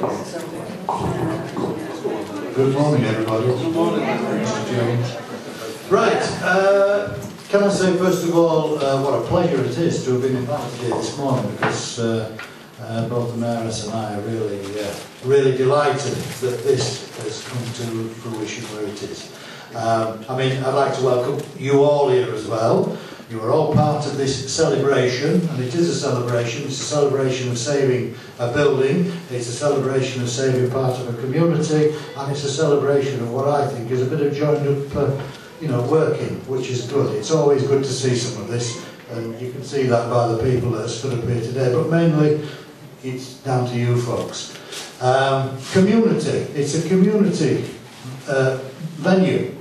Good morning, everybody. Good morning. Right, can I say first of all what a pleasure it is to have been invited here this morning, because both the Mayoress and I are really delighted that this has come to fruition where it is. I mean, I'd like to welcome you all here as well. You are all part of this celebration, and it is a celebration. It's a celebration of saving a building, it's a celebration of saving part of a community, and it's a celebration of what I think is a bit of joined up, working, which is good. It's always good to see some of this, and you can see that by the people that have stood up here today, but mainly it's down to you folks. Community, it's a community venue.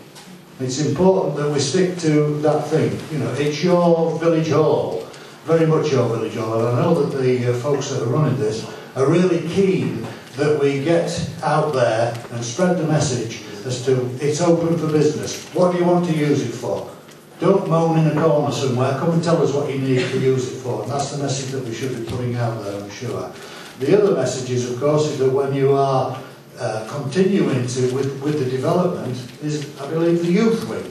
It's important that we stick to that thing. You know, it's your village hall, very much your village hall, and I know that the folks that are running this are really keen that we get out there and spread the message as to it's open for business. What do you want to use it for? Don't moan in a corner somewhere, come and tell us what you need to use it for, and that's the message that we should be putting out there, I'm sure. The other message is, of course, is that when you are continuing with the development is, I believe, the youth wing.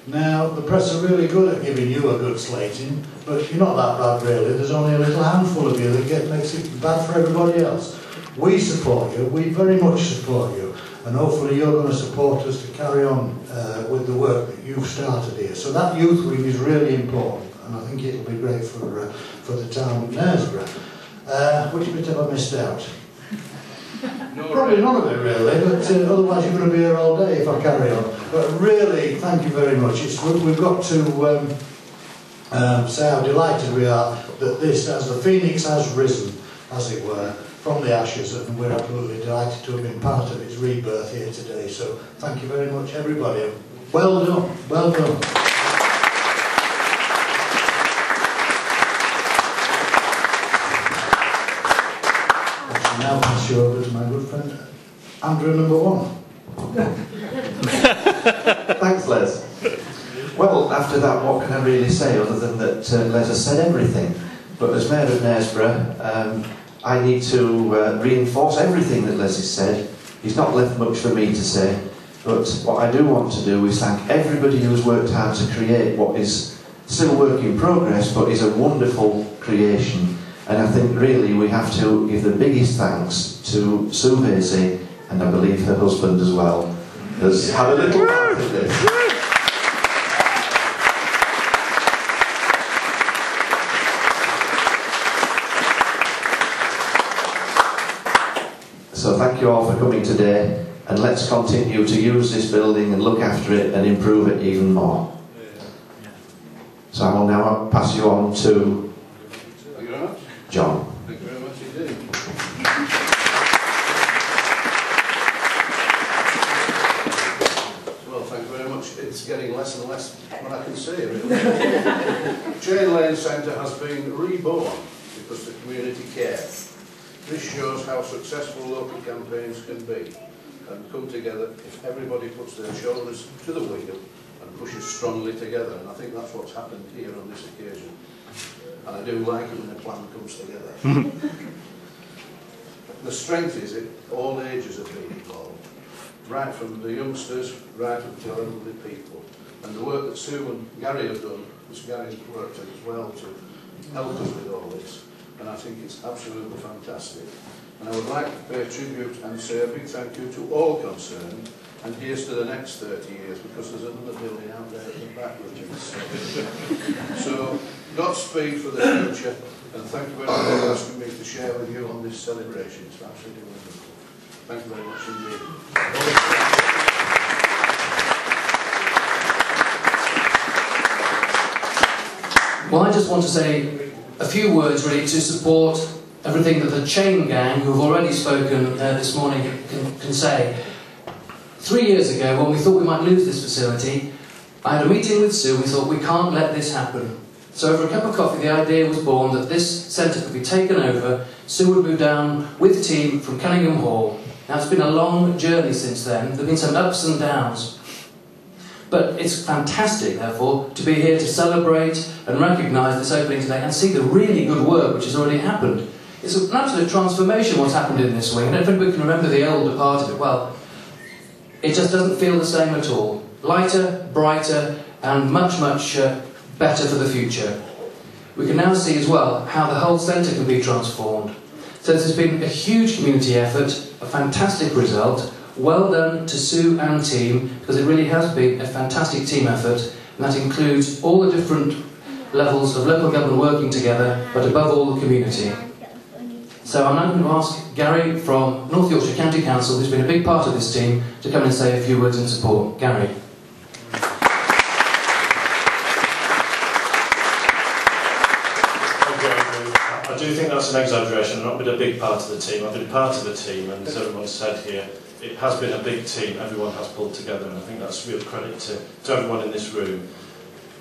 Now, the press are really good at giving you a good slating, but you're not that bad really. There's only a little handful of you that makes it bad for everybody else. We support you, we very much support you, and hopefully you're going to support us to carry on with the work that you've started here. So that youth wing is really important, and I think it'll be great for the town of Knaresborough. Which bit have I missed out? Probably none of it really, but otherwise you're going to be here all day if I carry on. But really, thank you very much. We've got to say how delighted we are that this, as the phoenix has risen, as it were, from the ashes, and we're absolutely delighted to have been part of its rebirth here today. So thank you very much everybody. Well done, well done. Now pass you over to my good friend, Andrew number 1. Thanks, Les. Well, after that, what can I really say other than that Les has said everything? But as Mayor of Knaresborough, I need to reinforce everything that Les has said. He's not left much for me to say, but what I do want to do is thank everybody who has worked hard to create what is still work in progress, but is a wonderful creation. And I think really we have to give the biggest thanks to Sue Vasey, and I believe her husband as well, has had a little part of this. So thank you all for coming today, and let's continue to use this building and look after it and improve it even more. So I will now pass you on to John. Thank you very much indeed. Well, thank you very much. It's getting less and less what I can say, really. Chain Lane Centre has been reborn because the community cares. This shows how successful local campaigns can be and come together if everybody puts their shoulders to the wheel and pushes strongly together. And I think that's what's happened here on this occasion. And I do like it when a plan comes together. The strength is that all ages have been involved, right from the youngsters right up to elderly people. And the work that Sue and Gary have done, which Gary has worked as well to help us with all this, and I think it's absolutely fantastic. And I would like to pay tribute and say a big thank you to all concerned, and here's to the next 30 years, because there's another building out there at the back which is so Godspeed for the future, and thank you very much for asking me to share with you on this celebration. It's absolutely wonderful. Thank you very much indeed. Well, I just want to say a few words really to support everything that the Chain Gang, who have already spoken this morning, can say. 3 years ago, when we thought we might lose this facility, I had a meeting with Sue. We thought, we can't let this happen. So over a cup of coffee, the idea was born that this centre could be taken over. Sue would move down with the team from Cunningham Hall. Now, it's been a long journey since then. There have been some ups and downs. But it's fantastic, therefore, to be here to celebrate and recognise this opening today and see the really good work which has already happened. It's an absolute transformation what's happened in this wing. I don't think we can remember the older part of it. Well, it just doesn't feel the same at all. Lighter, brighter, and much, much better for the future. We can now see as well how the whole centre can be transformed. So this has been a huge community effort, a fantastic result. Well done to Sue and team, because it really has been a fantastic team effort, and that includes all the different levels of local government working together, but above all the community. So I'm now going to ask Gary from North Yorkshire County Council, who's been a big part of this team, to come and say a few words in support. Gary. I do think that's an exaggeration. I've not been a big part of the team. I've been part of the team, and as everyone said here, it has been a big team. Everyone has pulled together, and I think that's real credit to everyone in this room.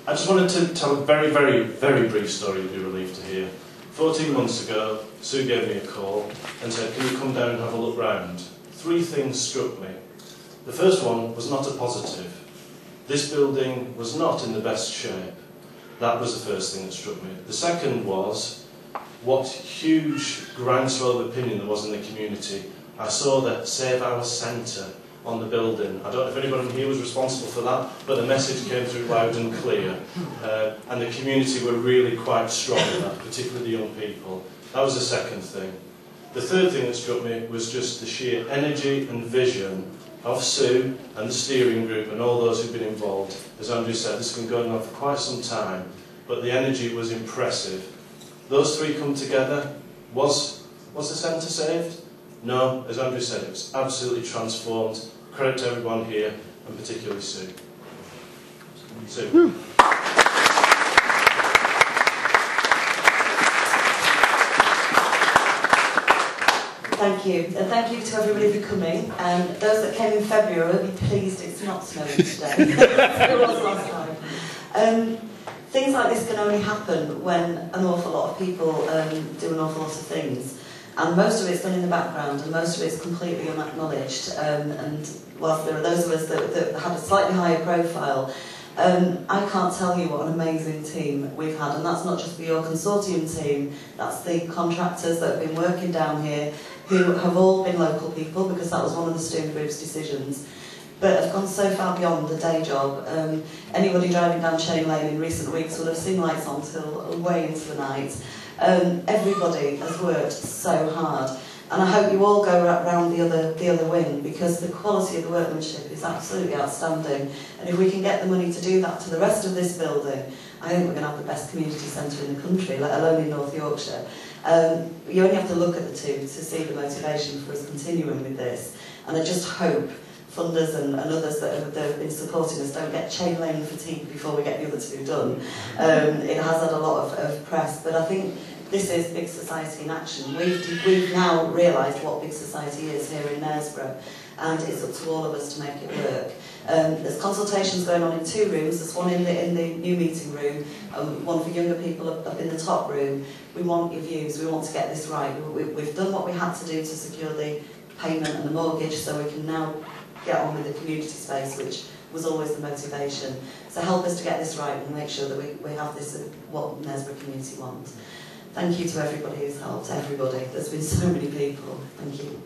I just wanted to tell a very, very, very brief story you'll be relieved to hear. 14 months ago, Sue gave me a call and said, can you come down and have a look round? 3 things struck me. The first one was not a positive. This building was not in the best shape. That was the first thing that struck me. The second was what huge groundswell of opinion there was in the community. I saw that Save Our Centre on the building. I don't know if anyone here was responsible for that, but the message came through loud and clear. And the community were really quite strong in that, particularly the young people. That was the second thing. The third thing that struck me was just the sheer energy and vision of Sue and the steering group and all those who've been involved. As Andrew said, this has been going on for quite some time, but the energy was impressive. Those 3 come together. Was the centre saved? No, as Andrew said, it was absolutely transformed. Credit to everyone here, and particularly Sue. Sue. Thank you, and thank you to everybody for coming. And those that came in February will be pleased it's not snowing today. It was last time. Things like this can only happen when an awful lot of people do an awful lot of things. And most of it's done in the background, and most of it's completely unacknowledged. And whilst there are those of us that have a slightly higher profile, I can't tell you what an amazing team we've had. And that's not just your consortium team, that's the contractors that have been working down here, who have all been local people, because that was one of the steering group's decisions, but have gone so far beyond the day job. Anybody driving down Chain Lane in recent weeks will have seen lights on till way into the night. Everybody has worked so hard, and I hope you all go around the other wing, because the quality of the workmanship is absolutely outstanding. And if we can get the money to do that to the rest of this building, I think we're going to have the best community centre in the country, let alone in North Yorkshire. You only have to look at the 2 to see the motivation for us continuing with this, and I just hope funders and others that have been supporting us don't get Chain Lane fatigue before we get the other 2 done. It has had a lot of press, but I think this is big society in action. We've now realised what big society is here in Knaresborough, and it's up to all of us to make it work. There's consultations going on in 2 rooms. There's one in the new meeting room, one for younger people up in the top room. We want your views. We want to get this right. We've done what we had to do to secure the payment and the mortgage, so we can now get on with the community space, which was always the motivation. So help us to get this right and make sure that we have this what Knaresborough community wants. Thank you to everybody who's helped, everybody. There's been so many people. Thank you.